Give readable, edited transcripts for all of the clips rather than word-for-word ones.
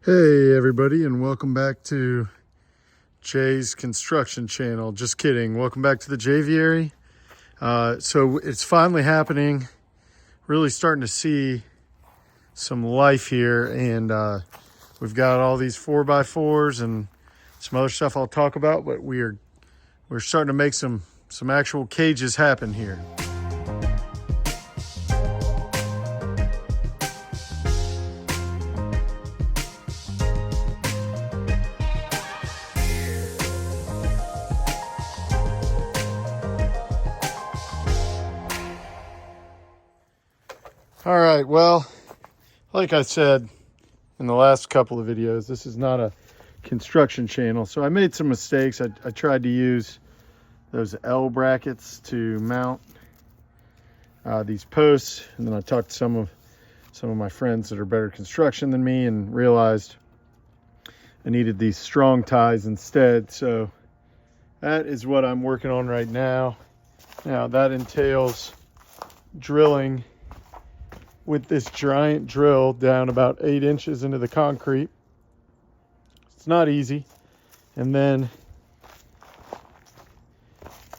Hey everybody, and welcome back to Jay's construction channel. Just kidding. Welcome back to the Aviary. So it's finally happening. Really starting to see some life here, and we've got all these 4x4s and some other stuff I'll talk about, but we're starting to make some actual cages happen here. All right, well, like I said in the last couple of videos, this is not a construction channel, so I made some mistakes. I tried to use those L brackets to mount these posts, and then I talked to some of my friends that are better construction than me and realized I needed these strong ties instead. So that is what I'm working on right now. Now that entails drilling with this giant drill down about 8 inches into the concrete. It's not easy. And then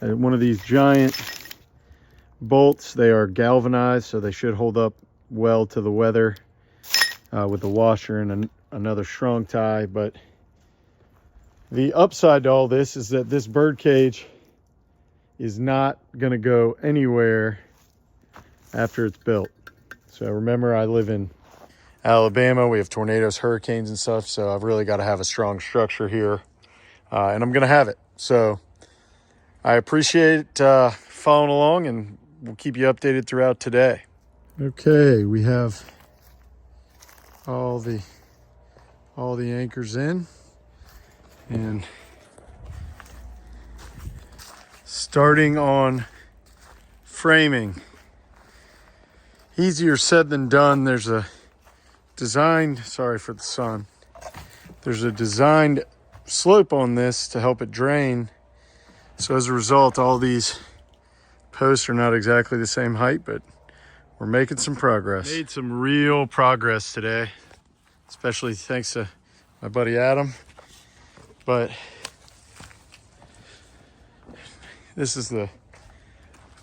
one of these giant bolts, they are galvanized, so they should hold up well to the weather with the washer and another strong tie. But the upside to all this is that this bird cage is not going to go anywhere after it's built. So remember, I live in Alabama. We have tornadoes, hurricanes, and stuff. So I've really got to have a strong structure here, and I'm going to have it. So I appreciate following along, and we'll keep you updated throughout today. Okay, we have all the anchors in, and starting on framing. Easier said than done. There's a designed, sorry for the sun, there's a designed slope on this to help it drain. So as a result, all these posts are not exactly the same height, but we're making some progress. Made some real progress today, especially thanks to my buddy Adam. But this is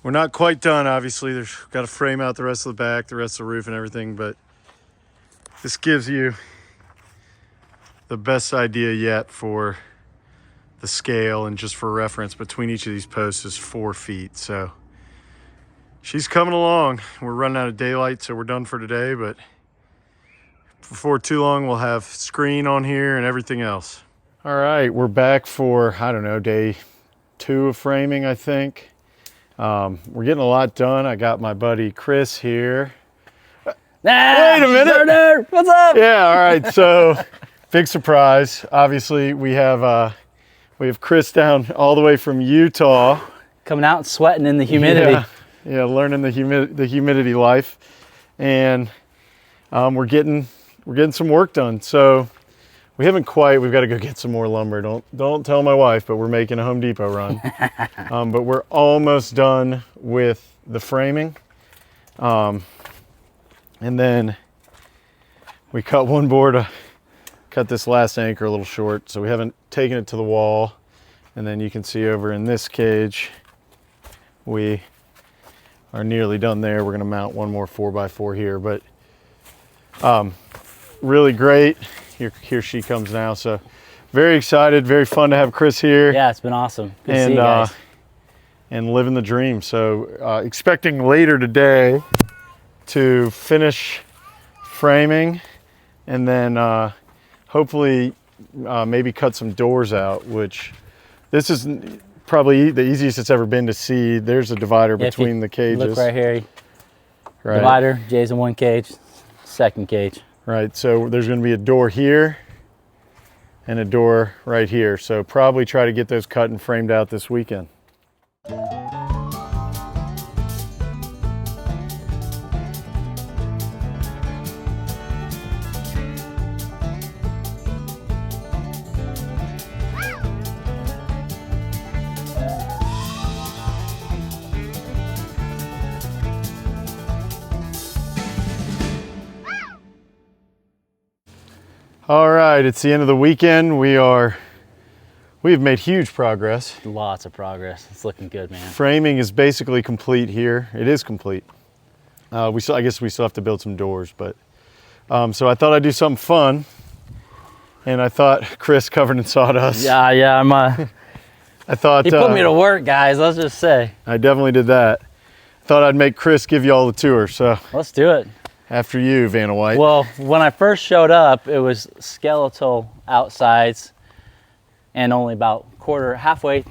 we're not quite done, obviously. There's got to frame out the rest of the back, the rest of the roof and everything, but this gives you the best idea yet for the scale, and just for reference, between each of these posts is 4 feet. So she's coming along. We're running out of daylight, so we're done for today, but before too long, we'll have screen on here and everything else. All right, we're back for, I don't know, day 2 of framing, I think. We're getting a lot done. I got my buddy Chris here. Wait a minute. Birdnerd, what's up? Yeah, all right. So big surprise. Obviously, we have Chris down all the way from Utah. Coming out and sweating in the humidity. Yeah, learning the humidity life. And we're getting some work done. So we've got to go get some more lumber. Don't tell my wife, but we're making a Home Depot run. But we're almost done with the framing. And then we cut one board, cut this last anchor a little short, so we haven't taken it to the wall. And then you can see over in this cage, we are nearly done there. We're gonna mount one more 4x4 here, but really great. Here she comes now. So very excited, very fun to have Chris here. Yeah, it's been awesome. Good to see you guys. And living the dream. So expecting later today to finish framing, and then hopefully maybe cut some doors out, which this is probably the easiest it's ever been to see. There's a divider between the cages. Look right here. Right. Divider, Jay's in one cage, second cage. Right, so there's going to be a door here and a door right here. So probably try to get those cut and framed out this weekend. All right, it's the end of the weekend. We've made huge progress. Lots of progress. It's looking good, man. Framing is basically complete here. It is complete. I guess we still have to build some doors, but so I thought I'd do something fun, and I thought Chris covered in sawdust. Yeah, I'm. I thought He put me to work, guys. Let's just say. I definitely did that. Thought I'd make Chris give you all the tour. So let's do it. After you, Vanna White. Well, when I first showed up, it was skeletal outsides, and only about halfway,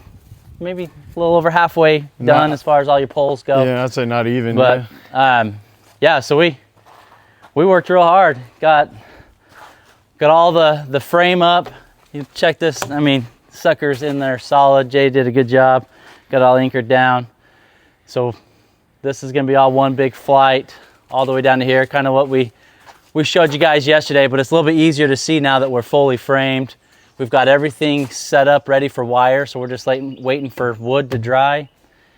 maybe a little over halfway done as far as all your poles go. Yeah, I'd say not even. But yeah, so we worked real hard. Got all the frame up. You check this. I mean, suckers in there solid. Jay did a good job. Got all anchored down. So this is gonna be all one big flight all the way down to here, kind of what we showed you guys yesterday, but it's a little bit easier to see now that we're fully framed. We've got everything set up ready for wire, so we're just waiting for wood to dry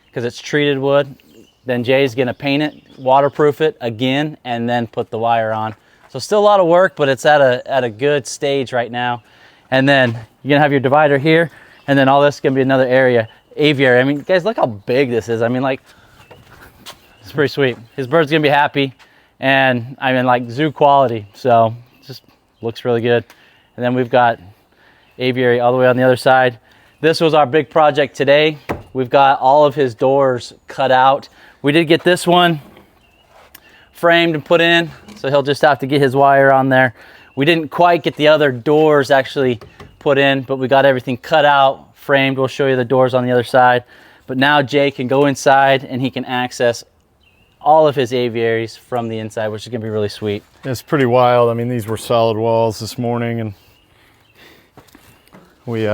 because it's treated wood. Then Jay's gonna paint it, waterproof it again, and then put the wire on. So still a lot of work, but it's at a good stage right now. And then you're gonna have your divider here, and then all this is gonna be another area, aviary. I mean, guys, look how big this is. I mean, like, it's pretty sweet. His bird's gonna be happy, and I mean, like, zoo quality. So just looks really good. And then we've got aviary all the way on the other side. This was our big project today. We've got all of his doors cut out. We did get this one framed and put in, so he'll just have to get his wire on there. We didn't quite get the other doors actually put in, but we got everything cut out, framed. We'll show you the doors on the other side. But now Jay can go inside and he can access all of his aviaries from the inside, which is gonna be really sweet. It's pretty wild. I mean, these were solid walls this morning, and we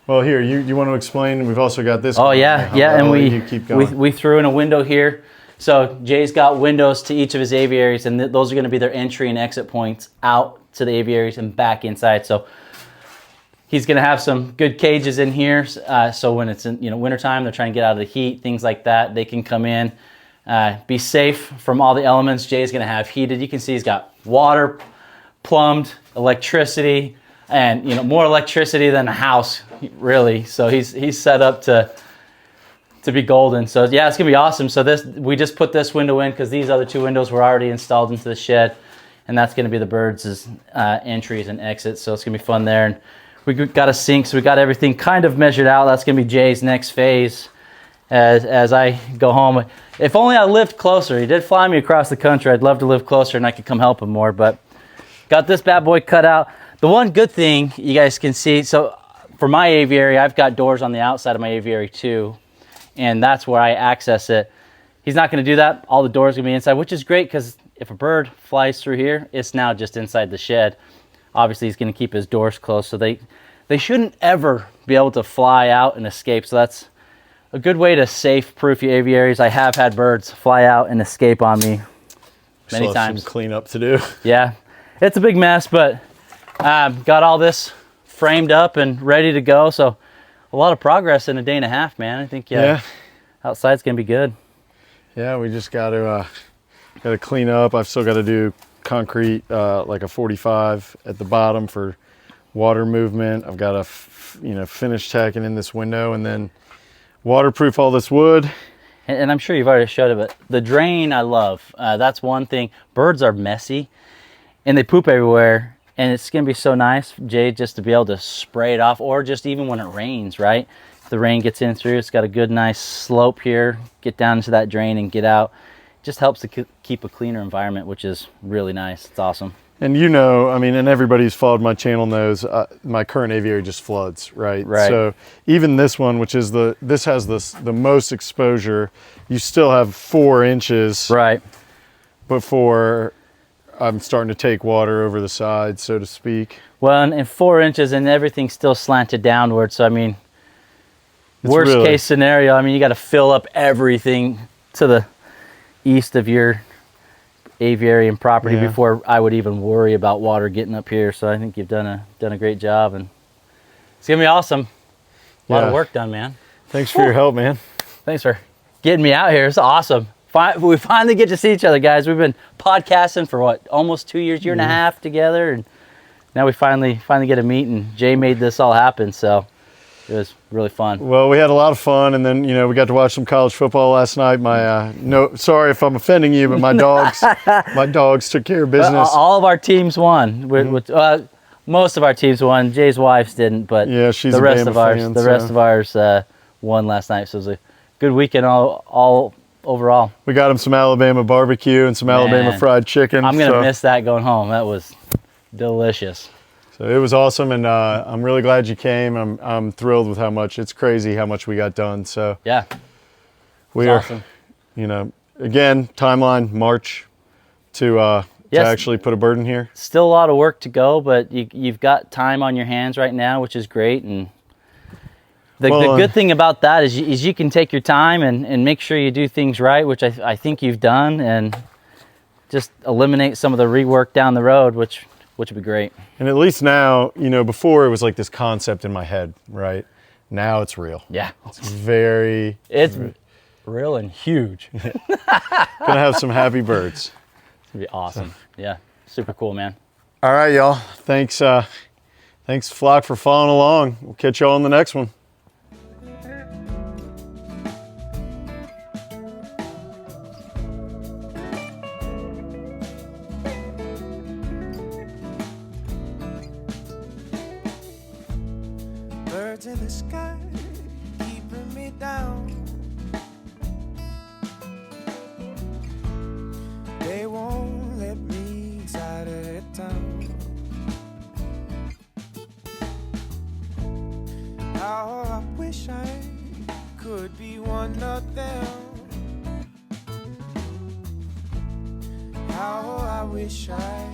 well, here, you want to explain? We've also got this. Oh yeah, and we threw in a window here. So Jay's got windows to each of his aviaries, and those are going to be their entry and exit points out to the aviaries and back inside. So he's going to have some good cages in here. So when it's in wintertime, they're trying to get out of the heat, things like that, they can come in, be safe from all the elements. Jay's going to have heated. You can see he's got water, plumbed, electricity, and more electricity than a house, really. So he's set up to be golden. So yeah, it's gonna be awesome. So we just put this window in because these other two windows were already installed into the shed, and that's gonna be the birds' entries and exits. So it's gonna be fun there. And we got a sink, so we got everything kind of measured out. That's gonna be Jay's next phase as I go home. If only I lived closer. He did fly me across the country. I'd love to live closer and I could come help him more, but got this bad boy cut out. The one good thing you guys can see, so for my aviary, I've got doors on the outside of my aviary too, and that's where I access it. He's not gonna do that. All the doors are gonna be inside, which is great because if a bird flies through here, it's now just inside the shed. Obviously, he's gonna keep his doors closed, so they shouldn't ever be able to fly out and escape. So that's a good way to safe-proof your aviaries. I have had birds fly out and escape on me many times. Some cleanup to do. Yeah, it's a big mess, but got all this framed up and ready to go. So a lot of progress in a day and a half, man. I think outside's gonna be good. Yeah, we just got to clean up. I've still got to do concrete, like a 45 at the bottom for water movement. I've got to finish tacking in this window and then waterproof all this wood. And I'm sure you've already showed it, but the drain I love. That's one thing. Birds are messy and they poop everywhere. And it's gonna be so nice, Jay, just to be able to spray it off, or just even when it rains, right? If the rain gets in through, it's got a good, nice slope here, get down into that drain and get out. It just helps to keep a cleaner environment, which is really nice. It's awesome. And I mean, and everybody who's followed my channel knows my current aviary just floods, right? Right. So even this one, which is this has the most exposure, you still have 4 inches. Right. Before I'm starting to take water over the side, so to speak. Well, and 4 inches and everything's still slanted downward. So, I mean, worst case scenario, I mean, you got to fill up everything to the east of your aviary and property before I would even worry about water getting up here. So I think you've done a great job, and it's gonna be awesome. A lot of work done, man. Thanks for your help, man. Thanks for getting me out here. It's awesome. we finally get to see each other, guys. We've been podcasting for what, almost 2 years, year and a half together, and now we finally get to meet, and Jay made this all happen, so it was really fun. Well, we had a lot of fun, and then we got to watch some college football last night. My sorry if I'm offending you, but my dogs took care of business. All of our teams won. Most of our teams won. Jay's wife's didn't, but yeah, she's the rest a of ours. fan, the rest of ours won last night, so it was a good weekend all overall. We got him some Alabama barbecue and some Alabama fried chicken. I'm gonna miss that going home. That was delicious. So it was awesome, and I'm really glad you came. I'm thrilled with how much. It's crazy how much we got done. So yeah, we are, awesome. Again, timeline March to actually put a bird in here. Still a lot of work to go, but you've got time on your hands right now, which is great. And the good thing about that is you can take your time and make sure you do things right, which I think you've done, and just eliminate some of the rework down the road, which would be great. And at least now, before it was like this concept in my head, right? Now it's real. Yeah. It's real and huge. Gonna have some happy birds. It's gonna be awesome. So. Yeah. Super cool, man. All right, y'all. Thanks, Flock, for following along. We'll catch y'all on the next one. Birds in the sky keeping me down. They won't let me inside of town. How I wish I could be one of them. How I wish I